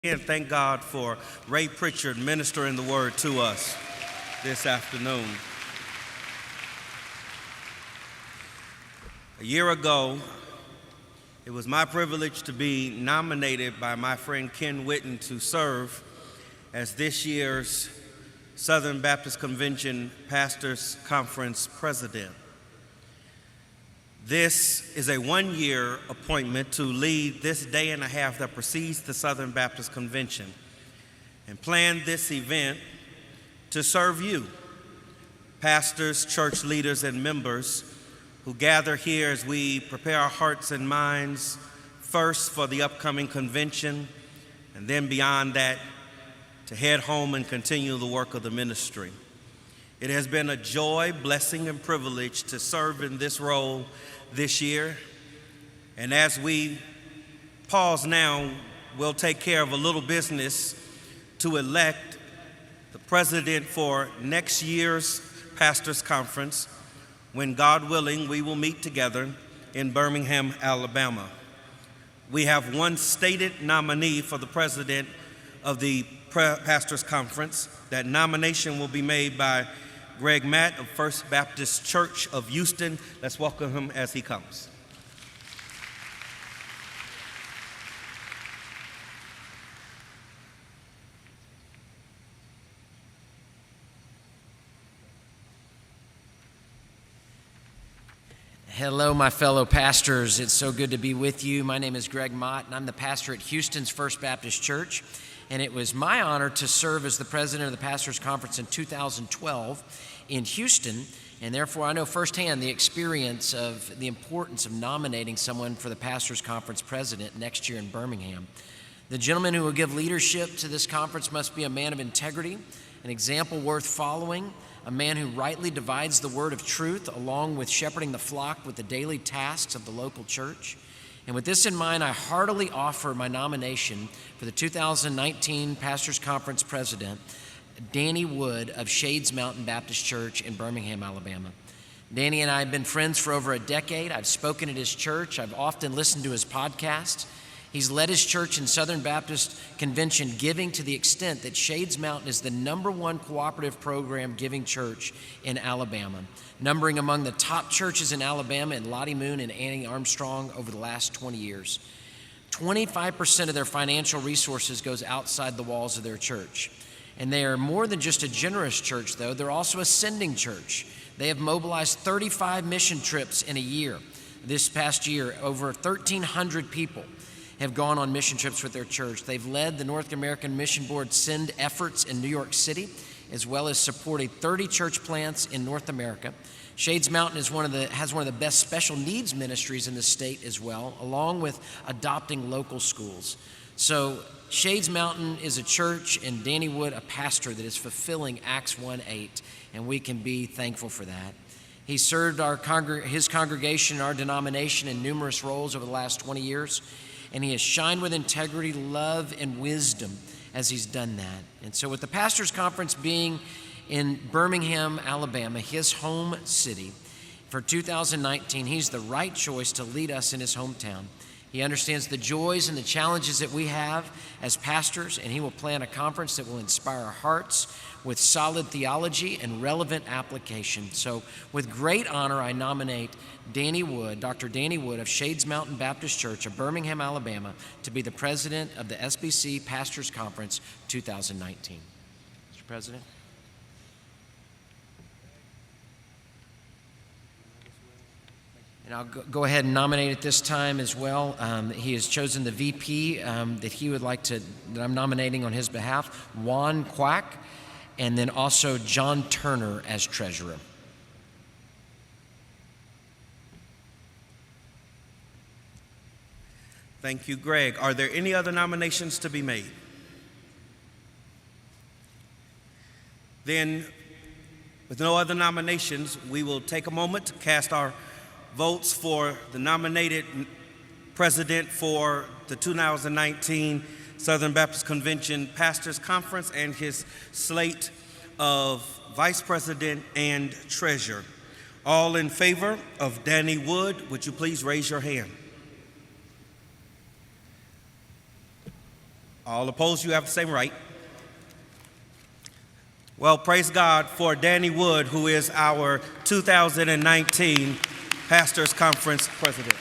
And thank God for Ray Pritchard ministering the word to us this afternoon. A year ago, it was my privilege to be nominated by my friend Ken Whitten to serve as this year's Southern Baptist Convention Pastors Conference president. This is a one-year appointment to lead this day and a half that precedes the Southern Baptist Convention and plan this event to serve you, pastors, church leaders, and members who gather here as we prepare our hearts and minds first for the upcoming convention and then beyond that to head home and continue the work of the ministry. It has been a joy, blessing, and privilege to serve in this role this year. And as we pause now, we'll take care of a little business to elect the president for next year's Pastors Conference, when God willing, we will meet together in Birmingham, Alabama. We have one stated nominee for the president of the Pastors Conference. That nomination will be made by Greg Matt of First Baptist Church of Houston. Let's welcome him as he comes. Hello, my fellow pastors. It's so good to be with you. My name is Greg Mott, and I'm the pastor at Houston's First Baptist Church. And it was my honor to serve as the president of the Pastors Conference in 2012 in Houston, and therefore I know firsthand the experience of the importance of nominating someone for the Pastors Conference president next year in Birmingham. The gentleman who will give leadership to this conference must be a man of integrity, an example worth following, a man who rightly divides the word of truth along with shepherding the flock with the daily tasks of the local church. And with this in mind, I heartily offer my nomination for the 2019 Pastors Conference President, Danny Wood of Shades Mountain Baptist Church in Birmingham, Alabama. Danny and I have been friends for over a decade. I've spoken at his church. I've often listened to his podcasts. He's led his church in Southern Baptist Convention giving to the extent that Shades Mountain is the #1 cooperative program giving church in Alabama, numbering among the top churches in Alabama in Lottie Moon and Annie Armstrong over the last 20 years. 25% of their financial resources goes outside the walls of their church. And they are more than just a generous church, though. They're also a sending church. They have mobilized 35 mission trips in a year. This past year, over 1,300 people have gone on mission trips with their church. They've led the North American Mission Board Send efforts in New York City, as well as supported 30 church plants in North America. Shades Mountain has one of the best special needs ministries in the state as well, along with adopting local schools. So Shades Mountain is a church, and Danny Wood a pastor that is fulfilling Acts 1:8, and we can be thankful for that. He served his congregation, our denomination, in numerous roles over the last 20 years, and he has shined with integrity, love, and wisdom as he's done that. And so with the Pastors Conference being in Birmingham, Alabama, his home city, for 2019, he's the right choice to lead us in his hometown. He understands the joys and the challenges that we have as pastors, and he will plan a conference that will inspire our hearts with solid theology and relevant application. So with great honor, I nominate Danny Wood, Dr. Danny Wood of Shades Mountain Baptist Church of Birmingham, Alabama, to be the president of the SBC Pastors Conference 2019. Mr. President. And I'll go ahead and nominate at this time as well. He has chosen the VP that I'm nominating on his behalf, Juan Quack, and then also John Turner as treasurer. Thank you, Greg. Are there any other nominations to be made? Then, with no other nominations, we will take a moment to cast our votes for the nominated president for the 2019 Southern Baptist Convention Pastors Conference and his slate of vice president and treasurer. All in favor of Danny Wood, would you please raise your hand? All opposed, you have the same right. Well, praise God for Danny Wood, who is our 2019 Pastors Conference President.